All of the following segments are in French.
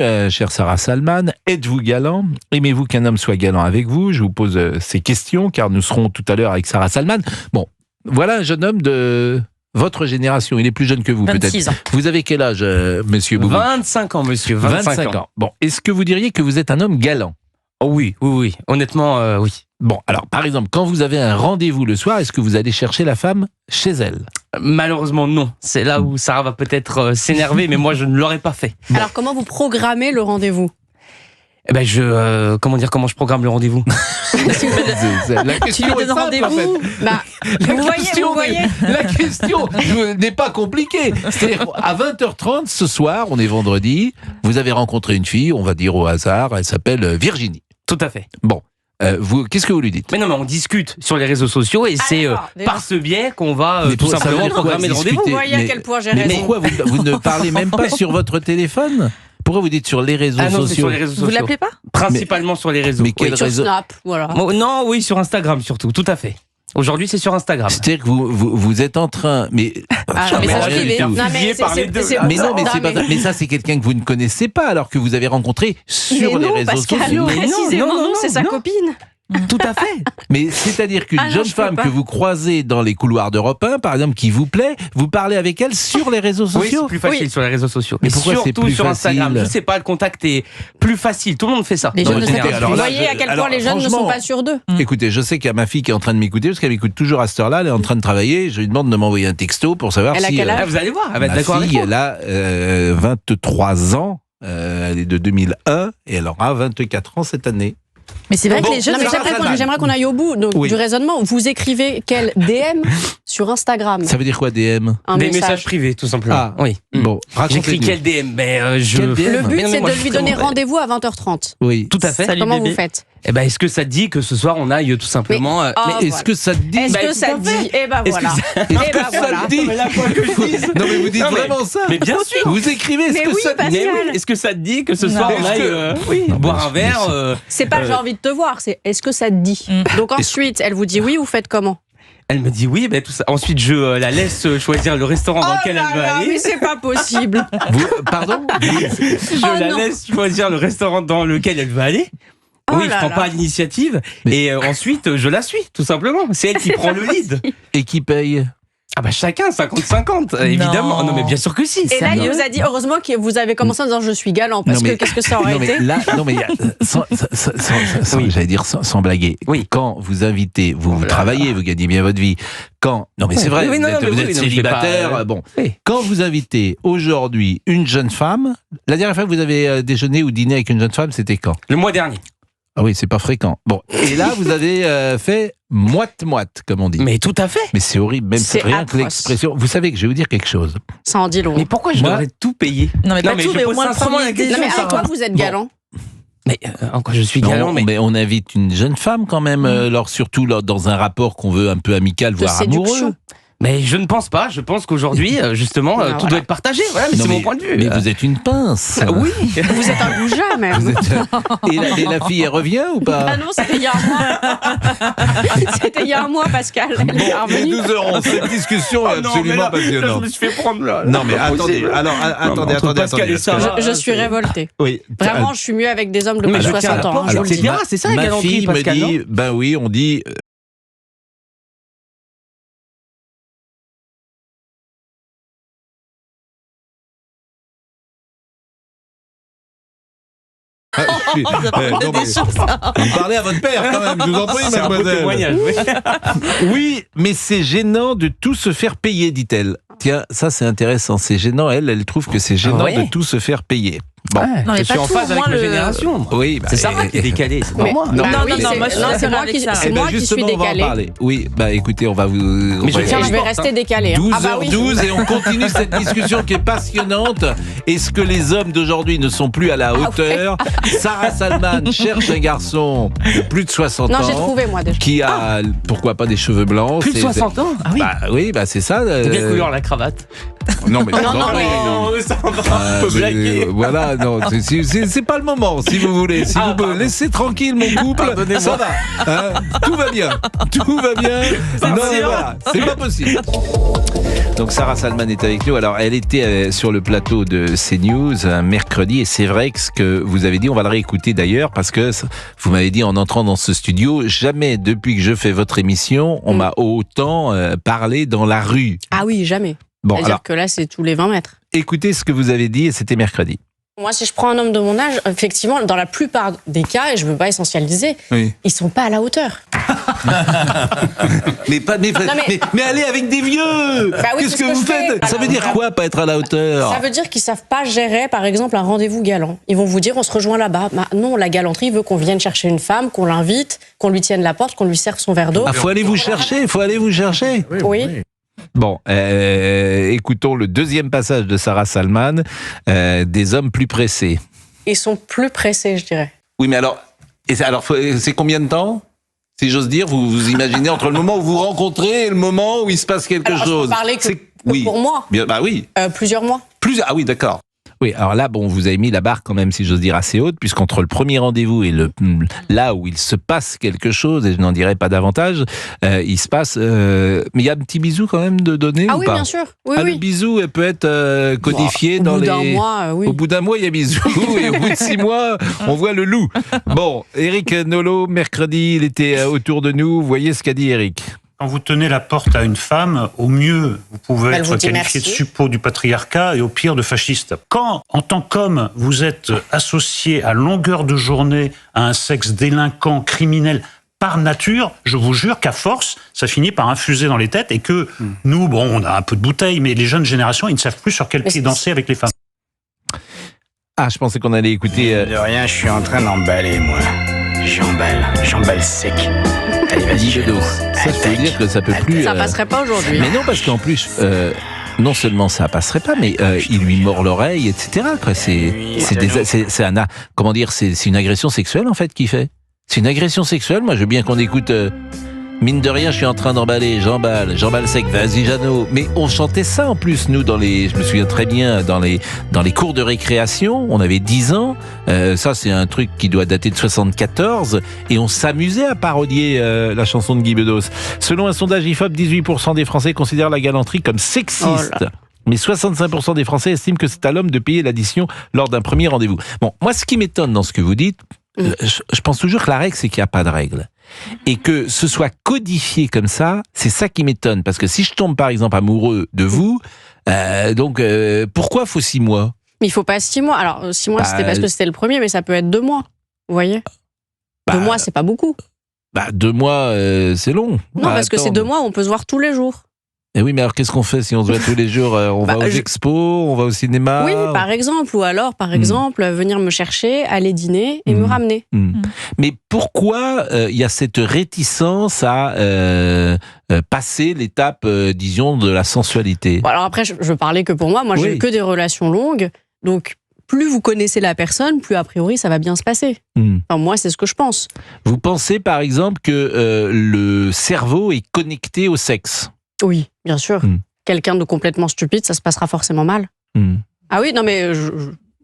chère Sarah Salman, êtes-vous galant? Aimez-vous qu'un homme soit galant avec vous? Je vous pose ces questions, car nous serons tout à l'heure avec Sarah Salman. Bon, voilà un jeune homme de votre génération. Il est plus jeune que vous, 26 peut-être. ans. Vous avez quel âge, monsieur Boubou? 25 ans, monsieur. 25 ans. Bon, est-ce que vous diriez que vous êtes un homme galant? Oh oui. Honnêtement, oui. Bon, alors, par exemple, quand vous avez un rendez-vous le soir, est-ce que vous allez chercher la femme chez elle? Malheureusement, non. C'est là où Sarah va peut-être s'énerver, mais moi, je ne l'aurais pas fait. Bon. Alors, comment vous programmez le rendez-vous? Eh ben, comment je programme le rendez-vous? La question Tu lui donnes rendez-vous? Vous voyez. La question n'est pas compliquée. C'est-à-dire, à 20h30 ce soir, on est vendredi, vous avez rencontré une fille, on va dire au hasard, elle s'appelle Virginie. Tout à fait. Bon. Qu'est-ce que vous lui dites? Mais non, mais on discute sur les réseaux sociaux et c'est par ce biais qu'on va tout simplement programmer le rendez-vous. Vous voyez à quel point j'ai raison. Mais pourquoi vous ne parlez même pas sur votre téléphone? Pourquoi vous dites sur les réseaux sociaux? C'est sur les réseaux sociaux. Vous l'appelez pas? Principalement sur les réseaux. Mais quel sur réseau? Snap, voilà. Non, oui, sur Instagram surtout, tout à fait. Aujourd'hui, c'est sur Instagram. C'est-à-dire que vous êtes en train... Mais message privé. Mais ça, c'est quelqu'un que vous ne connaissez pas, alors que vous avez rencontré sur les réseaux sociaux. Précisément, non, c'est sa copine. Tout à fait. Mais c'est-à-dire qu'une jeune femme que vous croisez dans les couloirs d'Europe 1, par exemple, qui vous plaît, vous parlez avec elle sur les réseaux sociaux? Oui, c'est plus facile sur les réseaux sociaux. Mais pourquoi c'est surtout plus sur Instagram. facile? Je sais pas, le contact est plus facile. Tout le monde fait ça. Les jeunes ne savent pas. Vous voyez à quel point les jeunes ne sont pas sûrs d'eux. Écoutez, je sais qu'il y a ma fille qui est en train de m'écouter, parce qu'elle m'écoute toujours à cette heure-là, elle est en train de travailler, je lui demande de m'envoyer un texto pour savoir Elle a si... quel âge Vous allez voir, elle va être ma d'accord avec fille, moi. elle a 23 ans, elle est de 2001, et elle aura 24 ans cette année. Mais c'est vrai que les jeunes... Non, mais j'aimerais qu'on aille au bout du raisonnement. Vous écrivez quel DM sur Instagram? Ça veut dire quoi, DM? Des messages privés, tout simplement. Ah, oui. Bon, j'écris quel DM? Quel DM? Le but, c'est de lui donner rendez-vous à 20h30. Oui. Tout à fait. Salut, Comment bébé. vous faites? Eh ben, est-ce que ça te dit que ce soir on aille tout simplement Mais est-ce que ça te dit? Est-ce que ça te dit? Eh ben voilà. Est-ce que ça te dit? Non mais vous dites vraiment ça? Mais bien sûr. Vous écrivez, est-ce que ça te dit? Mais oui, est-ce que ça te dit que ce soir on aille boire un verre? C'est pas j'ai envie de te voir, c'est est-ce que ça te dit? Donc ensuite, elle vous dit oui, vous faites comment? Elle me dit oui, ben tout ça. Ensuite, je la laisse choisir le restaurant dans lequel elle veut aller. Mais c'est pas possible. Pardon? Je la laisse choisir le restaurant dans lequel elle veut aller. Oui, je prends pas l'initiative. Et ensuite, je la suis, tout simplement. C'est elle qui prend le lead. Et qui paye? Ah bah chacun, 50-50, évidemment. Non mais bien sûr que si. Et là, il vous a dit, heureusement que vous avez commencé en disant je suis galant, parce que qu'est-ce que ça aurait été? J'allais dire sans blaguer. Oui. Quand vous invitez, vous travaillez, vous gagnez bien votre vie. Non mais c'est vrai, vous êtes célibataire. Bon, quand vous invitez aujourd'hui une jeune femme, la dernière fois que vous avez déjeuné ou dîné avec une jeune femme, c'était quand? Le mois dernier. Ah oui, c'est pas fréquent. Bon, et là, vous avez fait moite-moite, comme on dit. Mais tout à fait. Mais c'est horrible, même rien que l'expression. Vous savez que je vais vous dire quelque chose. Ça en dit long. Mais pourquoi je devrais tout payer? Non mais pas tout, mais au moins le premier Non mais à toi, vous êtes galant. Mais encore, je suis galant, mais on invite une jeune femme quand même, surtout dans un rapport qu'on veut un peu amical, voire amoureux. Mais je ne pense pas. Je pense qu'aujourd'hui, justement, tout doit être partagé. Voilà, mais c'est mon point de vue. Mais vous êtes une pince. Oui. Vous êtes un goujat même. Et la fille, elle revient ou pas? Ah non, c'était il y a un mois. C'était il y a un mois, Pascal. Elle est revenue. Nous aurons cette discussion absolument passionnante. Je me suis fait prendre là. Non mais attendez. Alors attendez. Je suis révoltée. Oui. Vraiment, je suis mieux avec des hommes de plus de 60 ans. Alors c'est bien, c'est ça la galanterie, Pascal. Ma fille me dit, ben oui, on dit. Vous parlez à votre père quand même, je vous en prie, mademoiselle. Oui, mais c'est gênant de tout se faire payer, dit-elle. Tiens, ça c'est intéressant, c'est gênant, elle trouve que c'est gênant de tout se faire payer. Bon. Non, je suis en phase avec ma génération. Oui, c'est ça qui est décalé, c'est pas moi. Non, c'est moi qui suis décalé. Oui, bah écoutez, on va vous... Mais je vais rester décalé. 12h12 et on continue cette discussion qui est passionnante. Est-ce que les hommes d'aujourd'hui ne sont plus à la hauteur? Sarah Salman cherche un garçon de plus de 60 ans. Non, j'ai trouvé moi déjà. Qui a, pourquoi pas, des cheveux blancs. Plus de 60 ans? Ah oui. Bah c'est ça. De quelle couleur la cravate? Non, mais ça va un peu blaguer. Voilà, non, c'est pas le moment, si vous voulez. Si vous me laissez tranquille mon couple, ça va. Hein, tout va bien. Tout va bien. Non, mais voilà, c'est pas possible. Donc Sarah Salman est avec nous. Alors elle était sur le plateau de CNews un mercredi et c'est vrai que ce que vous avez dit, on va le réécouter d'ailleurs parce que vous m'avez dit en entrant dans ce studio, jamais depuis que je fais votre émission, on m'a autant parlé dans la rue. Ah oui, jamais. Bon, c'est-à-dire que là c'est tous les 20 mètres. Écoutez ce que vous avez dit et c'était mercredi. Moi, si je prends un homme de mon âge, effectivement, dans la plupart des cas, et je ne veux pas essentialiser, oui. Ils ne sont pas à la hauteur. mais allez avec des vieux. Bah oui, qu'est-ce que vous faites? Ça veut dire quoi, pas être à la hauteur? Ça veut dire qu'ils ne savent pas gérer, par exemple, un rendez-vous galant. Ils vont vous dire, on se rejoint là-bas. Bah, non, la galanterie veut qu'on vienne chercher une femme, qu'on l'invite, qu'on lui tienne la porte, qu'on lui serve son verre d'eau. Il faut aller vous chercher, Oui. Bon, écoutons le deuxième passage de Sarah Salman, des hommes plus pressés. Ils sont plus pressés, je dirais. Oui, mais alors c'est combien de temps? Si j'ose dire, vous imaginez entre le moment où vous rencontrez et le moment où il se passe quelque chose. Je peux parler que pour moi. Bien, bah oui. Plusieurs mois. Ah oui, d'accord. Oui, alors là, bon, vous avez mis la barre quand même, si j'ose dire, assez haute, puisqu'entre le premier rendez-vous et là où il se passe quelque chose, et je n'en dirai pas davantage, il se passe... mais il y a un petit bisou quand même de donner ou oui, pas? Bien sûr. Oui, Le bisou, elle peut être codifié dans les... Au bout d'un mois, oui. Au bout d'un mois, il y a bisou, et au bout de 6 mois, on voit le loup. Bon, Éric Nolot, mercredi, il était autour de nous. Vous voyez ce qu'a dit Éric. Quand vous tenez la porte à une femme, au mieux, vous pouvez être qualifié de suppôt du patriarcat et au pire de fasciste. Quand, en tant qu'homme, vous êtes associé à longueur de journée à un sexe délinquant, criminel, par nature, je vous jure qu'à force, ça finit par infuser dans les têtes et que nous, bon, on a un peu de bouteille, mais les jeunes générations, ils ne savent plus sur quel pied danser avec les femmes. Ah, je pensais qu'on allait écouter... De rien, je suis en train d'emballer, moi. J'emballe sec. Allez, vas-y, je ça, je peux dire que ça peut plus... Ça passerait pas aujourd'hui. Mais non, parce qu'en plus, non seulement ça passerait pas, mais il lui mord l'oreille, etc. Quoi. C'est une agression sexuelle, en fait, qu'il fait. C'est une agression sexuelle. Moi, je veux bien qu'on écoute... Mine de rien, je suis en train d'emballer, j'emballe sec, vas-y Jeannot. Mais on chantait ça en plus, nous, je me souviens très bien, dans les cours de récréation, on avait 10 ans, ça c'est un truc qui doit dater de 74, et on s'amusait à parodier la chanson de Guy Bedos. Selon un sondage IFOP, 18% des Français considèrent la galanterie comme sexiste. Mais 65% des Français estiment que c'est à l'homme de payer l'addition lors d'un premier rendez-vous. Bon, moi ce qui m'étonne dans ce que vous dites, je pense toujours que la règle, c'est qu'il n'y a pas de règle. Et que ce soit codifié comme ça, c'est ça qui m'étonne. Parce que si je tombe par exemple amoureux de vous, pourquoi faut 6 mois? Mais il faut pas 6 mois. Alors 6 mois, c'était parce que c'était le premier, mais ça peut être 2 mois. Vous voyez 2 mois, c'est pas beaucoup. 2 mois, c'est long. Non, parce que c'est 2 mois, on peut se voir tous les jours. Et oui, mais alors qu'est-ce qu'on fait si on se voit tous les jours? On va aux expos, on va au cinéma? Oui, par exemple. Ou alors, par exemple, venir me chercher, aller dîner et me ramener. Mais pourquoi il y a cette réticence à passer l'étape, disons, de la sensualité? Bon, alors après, je parlais que pour moi. Moi, j'ai eu que des relations longues. Donc, plus vous connaissez la personne, plus a priori, ça va bien se passer. Enfin, moi, c'est ce que je pense. Vous pensez, par exemple, que le cerveau est connecté au sexe? Oui, bien sûr. Quelqu'un de complètement stupide, ça se passera forcément mal. Ah oui, non mais...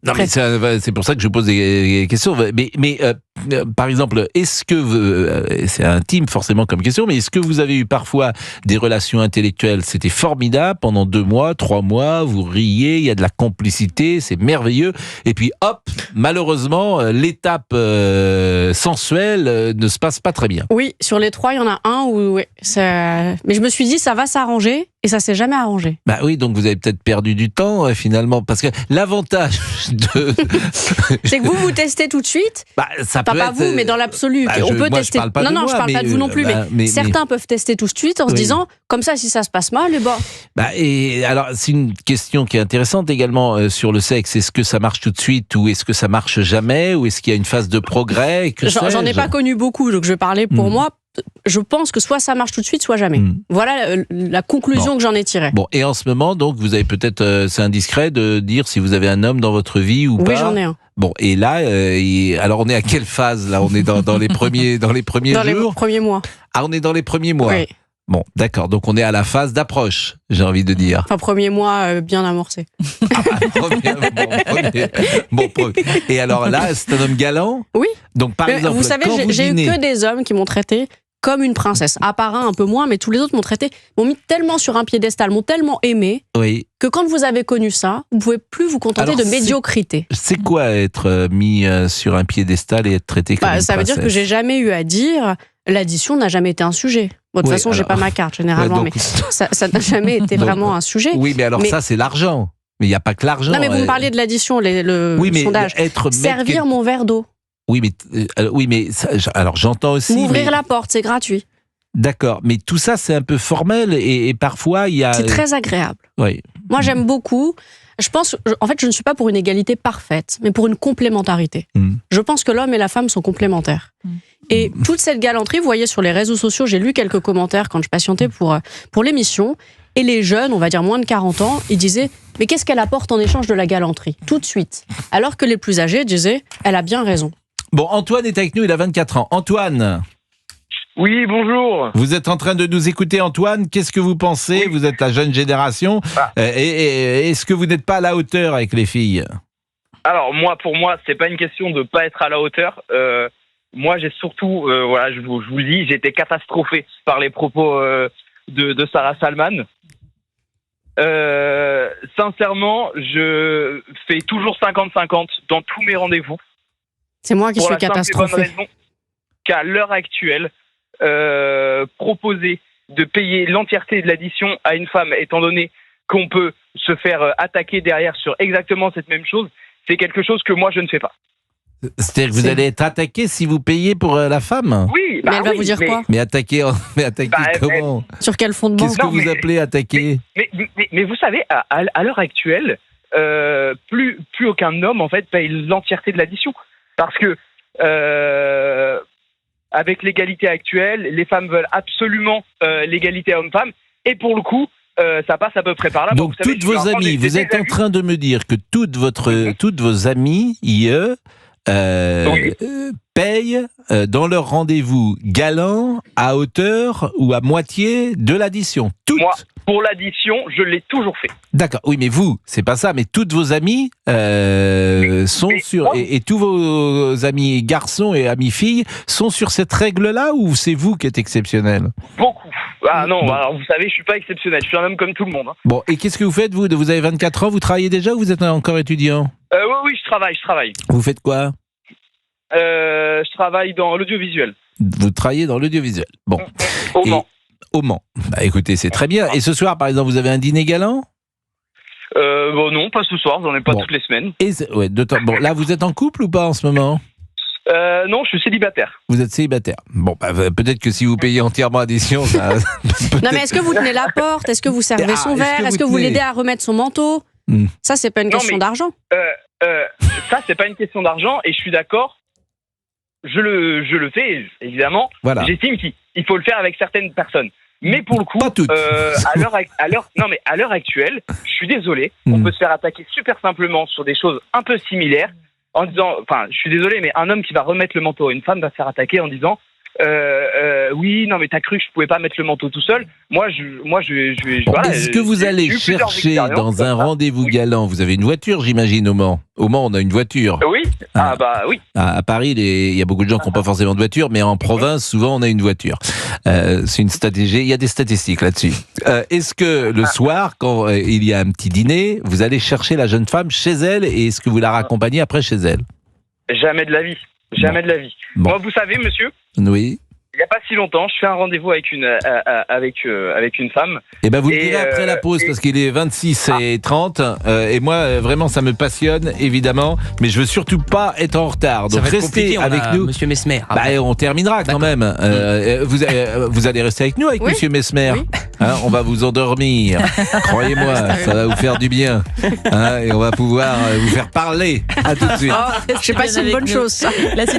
Non, mais c'est pour ça que je pose des questions. Mais par exemple, est-ce que... c'est intime forcément comme question, mais est-ce que vous avez eu parfois des relations intellectuelles? C'était formidable, pendant 2 mois, 3 mois, vous riez, il y a de la complicité, c'est merveilleux. Et puis hop, malheureusement, l'étape sensuelle ne se passe pas très bien. Oui, sur les 3, il y en a un où... Ouais, mais je me suis dit, ça va s'arranger, et ça s'est jamais arrangé. Bah oui, donc vous avez peut-être perdu du temps, finalement, parce que l'avantage de... c'est que vous testez tout de suite. Ça peut pas vous, mais dans l'absolu. On peut tester. Je parle je parle pas de vous non plus, mais certains peuvent tester tout de suite en se disant, comme ça, si ça se passe mal, et alors, c'est une question qui est intéressante également sur le sexe. Est-ce que ça marche tout de suite ou est-ce que ça marche jamais ou est-ce qu'il y a une phase de progrès? J'en ai pas connu beaucoup, donc je vais parler pour moi. Je pense que soit ça marche tout de suite, soit jamais. Voilà la conclusion que j'en ai tirée. Bon, et en ce moment, donc, vous avez peut-être, c'est indiscret de dire si vous avez un homme dans votre vie ou pas. Oui, j'en ai un. Bon, et là, alors on est à quelle phase là? On est dans les premiers jours. Dans les premiers mois. Ah, on est dans les premiers mois. Oui. Bon, d'accord. Donc on est à la phase d'approche, j'ai envie de dire. Enfin, premier mois bien amorcé. Premier. Et alors là, c'est un homme galant? Oui. Donc par exemple, vous savez, j'ai eu que des hommes qui m'ont traité comme une princesse. À part un peu moins, mais tous les autres m'ont mis tellement sur un piédestal, m'ont tellement aimé, que quand vous avez connu ça, vous ne pouvez plus vous contenter de médiocrité. C'est quoi être mis sur un piédestal et être traité comme une princesse? Ça veut dire que j'ai jamais eu à dire l'addition n'a jamais été un sujet. Bon, de toute façon, j'ai pas ma carte généralement, mais ça n'a jamais été vraiment un sujet. Oui, mais alors ça, c'est l'argent. Mais il n'y a pas que l'argent. Non, mais vous me parliez de l'addition, le sondage. Servir mon verre d'eau. Oui, mais alors j'entends aussi. M'ouvrir la porte, c'est gratuit. D'accord, mais tout ça, c'est un peu formel et parfois il y a. C'est très agréable. Oui. Moi, j'aime beaucoup. En fait, je ne suis pas pour une égalité parfaite, mais pour une complémentarité. Je pense que l'homme et la femme sont complémentaires. Et toute cette galanterie, vous voyez sur les réseaux sociaux, j'ai lu quelques commentaires quand je patientais pour l'émission, et les jeunes, on va dire moins de 40 ans, ils disaient « Mais qu'est-ce qu'elle apporte en échange de la galanterie ?» Tout de suite. Alors que les plus âgés disaient « Elle a bien raison ». Bon, Antoine est avec nous, il a 24 ans. Antoine. Oui, bonjour. Vous êtes en train de nous écouter, Antoine. Qu'est-ce que vous pensez? Vous êtes la jeune génération. Et est-ce que vous n'êtes pas à la hauteur avec les filles? Alors, pour moi, c'est pas une question de pas être à la hauteur. Moi, j'ai surtout, je vous le dis, j'ai été catastrophé par les propos de Sarah Salman. Sincèrement, je fais toujours 50-50 dans tous mes rendez-vous. C'est moi qui suis catastrophé. Qu'à l'heure actuelle, proposer de payer l'entièreté de l'addition à une femme, étant donné qu'on peut se faire attaquer derrière sur exactement cette même chose, c'est quelque chose que moi je ne fais pas. C'est-à-dire que vous allez être attaqué si vous payez pour la femme? Oui. Mais elle va vous dire quoi? Mais attaquer comment? Sur quel fondement? Qu'est-ce que vous appelez attaquer? Mais vous savez, à l'heure actuelle, plus aucun homme en fait paye l'entièreté de l'addition. Parce que avec l'égalité actuelle, les femmes veulent absolument l'égalité homme-femme, et pour le coup, ça passe à peu près par là. Donc toutes vos amies, vous êtes en train de me dire que toutes vos amies, payent dans leur rendez-vous galant à hauteur ou à moitié de l'addition. Toutes. Moi, pour l'addition, je l'ai toujours fait. D'accord. Oui, mais vous, c'est pas ça. Mais toutes vos amies sont sur et tous vos amis garçons et amis filles sont sur cette règle-là, ou c'est vous qui êtes exceptionnel? Beaucoup. Ah non, alors vous savez, je suis pas exceptionnel. Je suis un homme comme tout le monde. Bon, et qu'est-ce que vous faites, vous? Vous avez 24 ans, vous travaillez déjà ou vous êtes encore étudiant? Oui, je travaille. Vous faites quoi? Je travaille dans l'audiovisuel. Vous travaillez dans l'audiovisuel. Bon. Au Mans. Bah, écoutez, c'est très bien. Et ce soir, par exemple, vous avez un dîner galant? Non, pas ce soir. J'en ai pas toutes les semaines. Bon, là, vous êtes en couple ou pas en ce moment? Non, je suis célibataire. Vous êtes célibataire. Bon, peut-être que si vous payez entièrement l'addition, ça... Non, mais est-ce que vous tenez la porte? Est-ce que vous servez son verre? Est-ce que vous l'aidez à remettre son manteau? Ça, c'est pas une question d'argent. Ça, c'est pas une question d'argent, et je suis d'accord. Je le fais, évidemment. Voilà. J'estime qu'il faut le faire avec certaines personnes. Mais pour le coup, pas toutes. À l'heure actuelle, je suis désolé, on peut se faire attaquer super simplement sur des choses un peu similaires, en disant, je suis désolé, mais un homme qui va remettre le manteau à une femme va se faire attaquer en disant, oui, non, mais t'as cru que je pouvais pas mettre le manteau tout seul. Est-ce que vous allez chercher dans un rendez-vous galant? Vous avez une voiture, j'imagine, au Mans. Au Mans, on a une voiture. Oui. Oui. À Paris, il y a beaucoup de gens qui n'ont pas forcément de voiture, mais en province, souvent, on a une voiture. C'est une stratégie. Il y a des statistiques là-dessus. Est-ce que le soir, quand il y a un petit dîner, vous allez chercher la jeune femme chez elle, et est-ce que vous la raccompagnez après chez elle? Jamais de la vie. Jamais de la vie. Bon. Moi, vous savez, monsieur, oui. Il n'y a pas si longtemps, je fais un rendez-vous avec une femme. Eh ben vous le direz après la pause, parce qu'il est 26h30. Et moi, vraiment, ça me passionne, évidemment. Mais je veux surtout pas être en retard. Donc restez avec nous. Monsieur Mesmer. On terminera quand même. Vous allez rester avec nous, avec Monsieur Mesmer. Oui. On va vous endormir. Croyez-moi, ça va vous faire du bien. Et on va pouvoir vous faire parler. À tout de suite. Je sais pas si c'est une bonne chose, ça.